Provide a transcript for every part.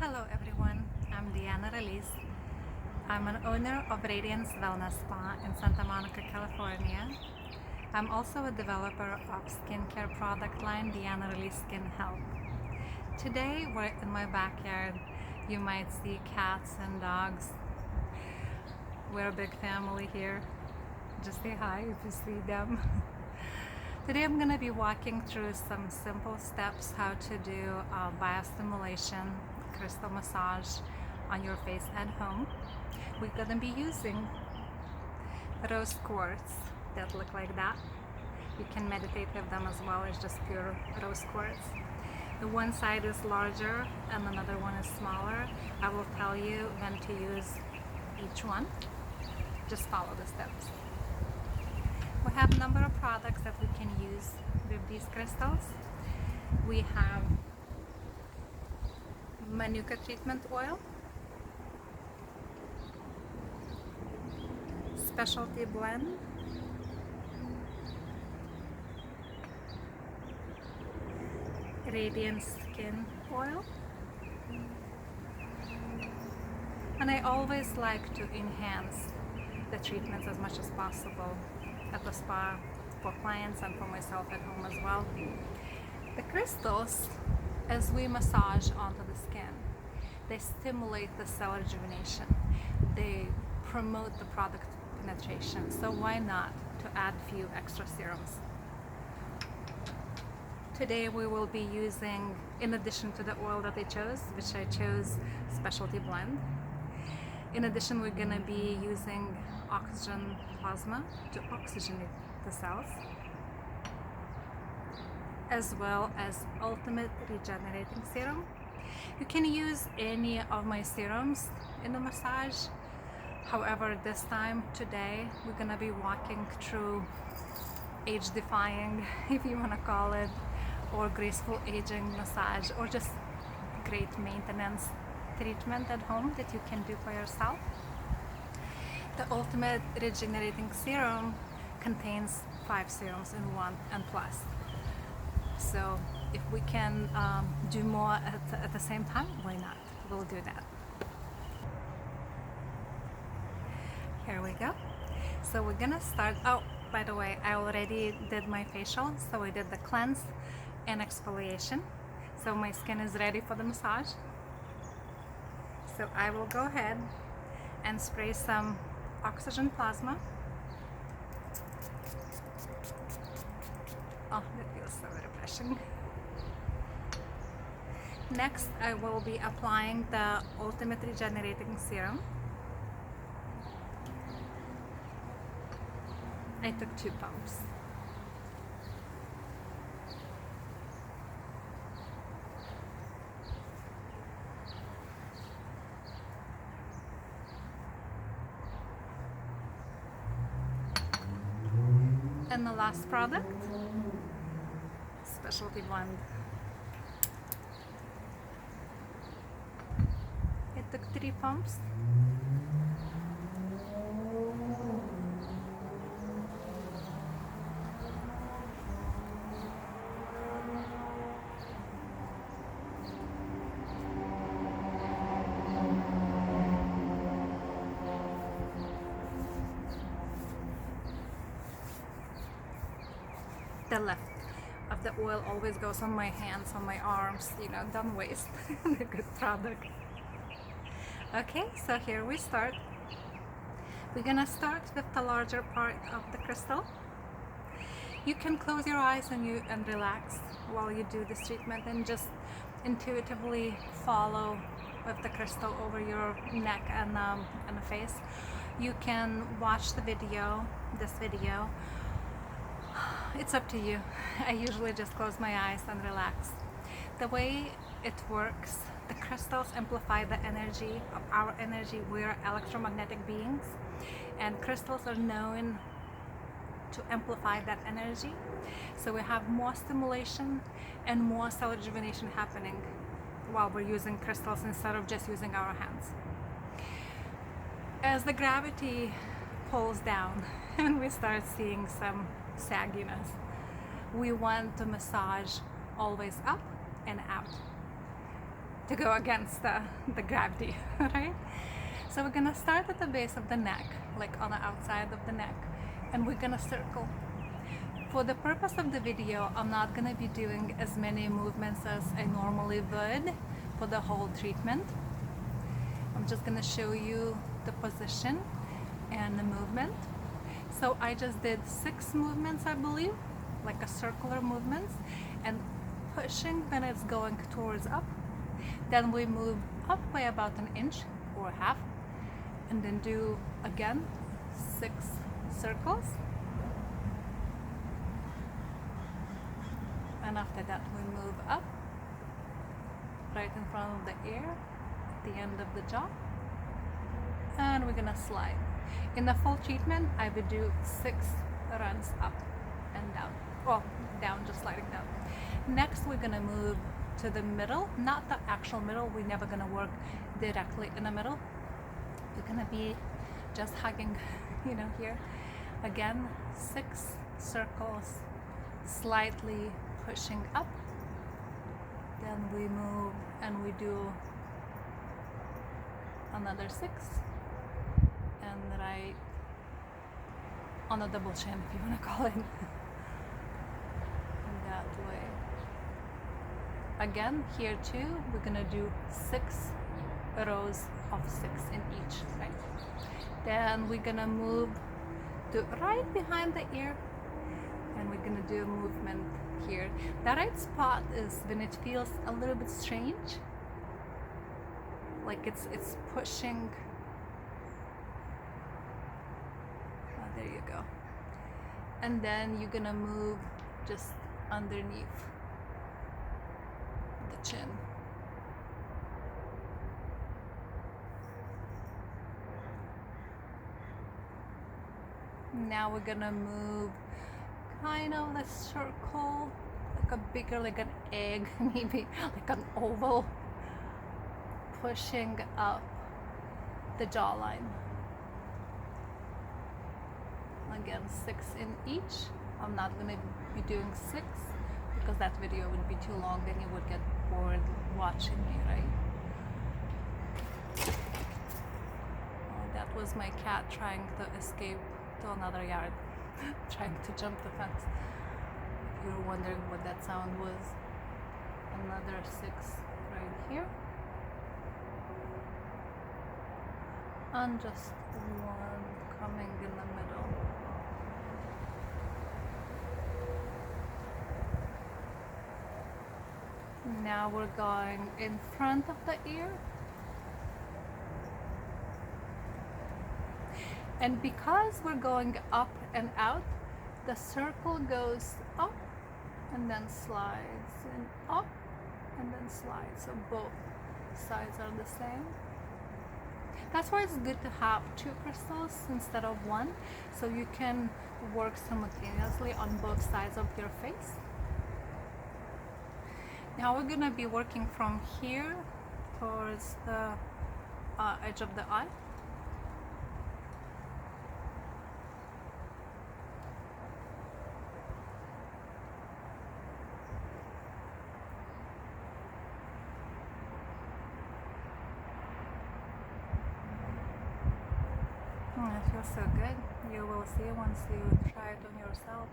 Hello everyone, I'm Ralys. I'm an owner of Radiance Wellness Spa in Santa Monica, California. I'm also a developer of skincare product line DRskinhealth. Today we're in my backyard. You might see cats and dogs. We're a big family here. Just say hi if you see them. Today I'm going to be walking through some simple steps how to do biostimulation crystal massage on your face at home. We're going to be using Rose Quartz that look like that. You can meditate with them as well. It's just pure Rose Quartz. The one side is larger and another one is smaller. I will tell you when to use each one. Just follow the steps. We have a number of products that we can use with these crystals. We have Manuka treatment oil, specialty blend, Radiance skin oil, and I always like to enhance the treatments as much as possible at the spa for clients and for myself at home as well. The crystals, as we massage onto the skin, they stimulate the cell rejuvenation. They promote the product penetration. So why not to add a few extra serums? Today we will be using, in addition to the oil that I chose, which I chose specialty blend, in addition we're going to be using oxygen plasma to oxygenate the cells, as well as ultimate regenerating serum. You can use any of my serums in the massage. However, this time today we're going to be walking through age defying, if you want to call it, or graceful aging massage, or just great maintenance treatment at home that you can do for yourself. The ultimate regenerating serum contains 5 serums in one and plus. So if we can do more at the same time, why not? We'll do that. Here we go. So we're gonna start. Oh, by the way, I already did my facial. So I did the cleanse and exfoliation. So my skin is ready for the massage. So I will go ahead and spray some oxygen plasma. Oh, that feels so refreshing. Next, I will be applying the ultimate regenerating serum. I took 2 pumps. And the last product, specialty blend. It took 3 pumps. The left of the oil always goes on my hands, on my arms, you know, don't waste the good product. Okay, so here we start. We're gonna start with the larger part of the crystal. You can close your eyes and relax while you do this treatment and just intuitively follow with the crystal over your neck and the face. You can watch the video, this video. It's up to you. I usually just close my eyes and relax. The way it works, the crystals amplify the energy of our energy. We are electromagnetic beings, and crystals are known to amplify that energy. So we have more stimulation and more cell rejuvenation happening while we're using crystals instead of just using our hands. As the gravity pulls down and we start seeing some sagginess, we want to massage always up and out. to go against the gravity, right? So we're gonna start at the base of the neck, like on the outside of the neck, and we're gonna circle. For the purpose of the video, I'm not gonna be doing as many movements as I normally would for the whole treatment. I'm just gonna show you the position and the movement. So I just did 6 movements, I believe, like a circular movements, and pushing when it's going towards up. Then we move up by about an inch or half, and then do again 6 circles. And after that we move up right in front of the ear at the end of the jaw, and we're gonna slide. In the full treatment I would do 6 runs up and down, well, down, just sliding down. Next we're gonna move to the middle, not the actual middle, we're never gonna work directly in the middle. We're gonna be just hugging, you know, here. Again, 6 circles, slightly pushing up. Then we move and we do another 6, and right on a double chin, if you want to call it. That way. Again, here too, we're gonna do 6 rows of 6 in each, right? Then we're gonna move to right behind the ear, and we're gonna do a movement here. The right spot is when it feels a little bit strange, like it's pushing. Oh, there you go. And then you're gonna move just underneath the chin. Now we're gonna move kind of a circle, like a bigger, like an egg, maybe like an oval, pushing up the jawline. Again, 6 in each. I'm not gonna be doing 6 because that video would be too long, then you would get bored watching me, right? Oh, that was my cat trying to escape to another yard, trying to jump the fence. If you're wondering what that sound was, another 6 right here, and just 1 coming in the middle. Now we're going in front of the ear. And because we're going up and out, the circle goes up and then slides, and up and then slides. So both sides are the same. That's why it's good to have 2 crystals instead of 1, so you can work simultaneously on both sides of your face. Now we're gonna be working from here towards the edge of the eye. It feels so good. You will see once you try it on yourself.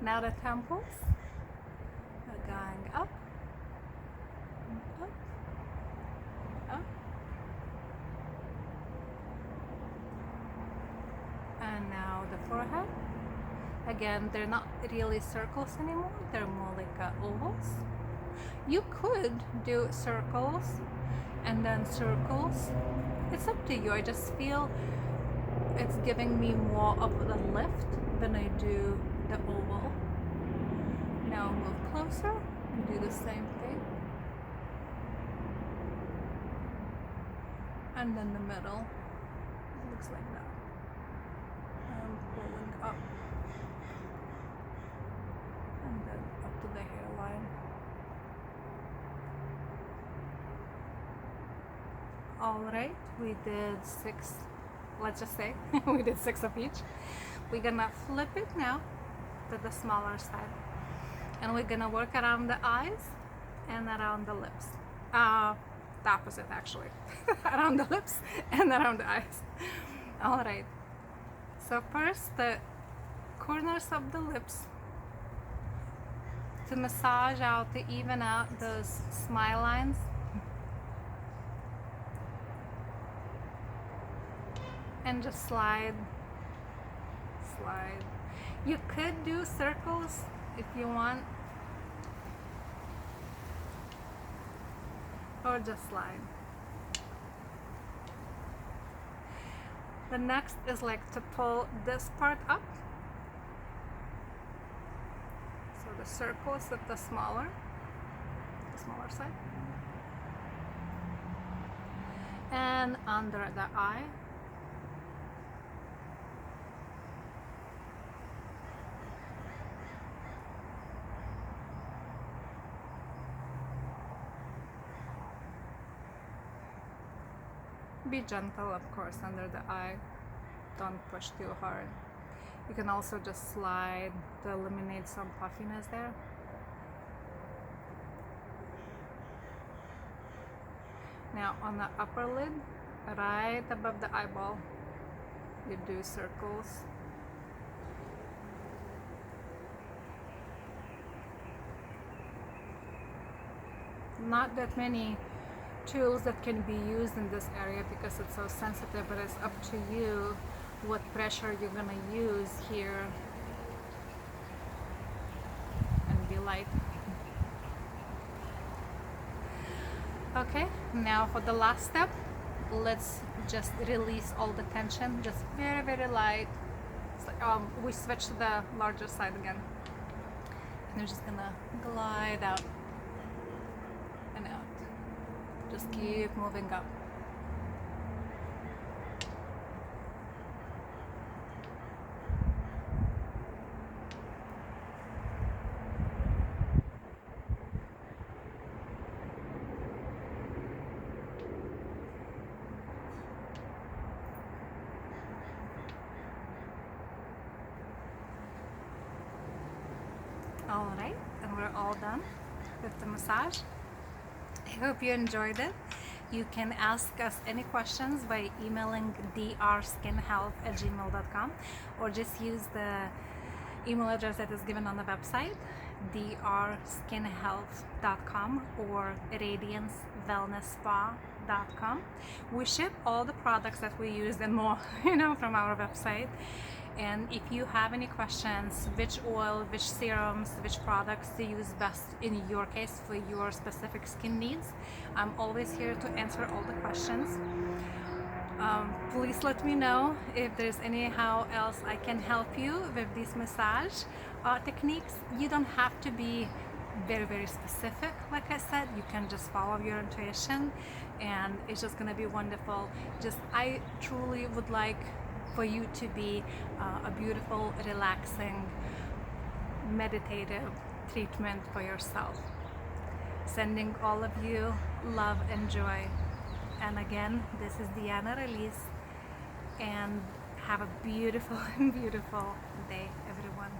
Now the temples are going up, up, up, and now the forehead. Again, they're not really circles anymore, they're more like ovals. You could do circles and then circles. It's up to you. I just feel it's giving me more of the lift than I do the oval. Now move closer and do the same thing. And then the middle. It looks like that. I'm pulling up. And then up to the hairline. Alright, we did 6, let's just say, we did 6 of each. We're gonna flip it now to the smaller side. And we're gonna work around the eyes and around the lips. The opposite actually. Around the lips and around the eyes. All right. So first, the corners of the lips to massage out, to even out those smile lines. And just slide. You could do circles if you want, or just slide. The next is like to pull this part up. So the circles at the smaller side. And under the eye. Be gentle, of course, under the eye. Don't push too hard. You can also just slide to eliminate some puffiness there. Now on the upper lid, right above the eyeball, you do circles. Not that many tools that can be used in this area because it's so sensitive, but it's up to you what pressure you're gonna use here, and be light. Okay, now for the last step, let's just release all the tension, just very, very light. It's like, we switch to the larger side again, and you're just gonna glide out and out. Just keep moving up. All right, and we're all done with the massage. I hope you enjoyed it. You can ask us any questions by emailing DRskinhealth@gmail.com, or just use the email address that is given on the website, DRskinhealth.com or RadianceWellnessSpa.com. We ship all the products that we use and more, from our website. And if you have any questions, which oil, which serums, which products to use best in your case for your specific skin needs, I'm always here to answer all the questions. Please let me know if there's anyhow else I can help you with these massage techniques. You don't have to be very, very specific. Like I said, you can just follow your intuition, and it's just gonna be wonderful. I truly would like for you to be a beautiful, relaxing, meditative treatment for yourself. Sending all of you love and joy. And again, this is Ralys, and have a beautiful, beautiful day, everyone.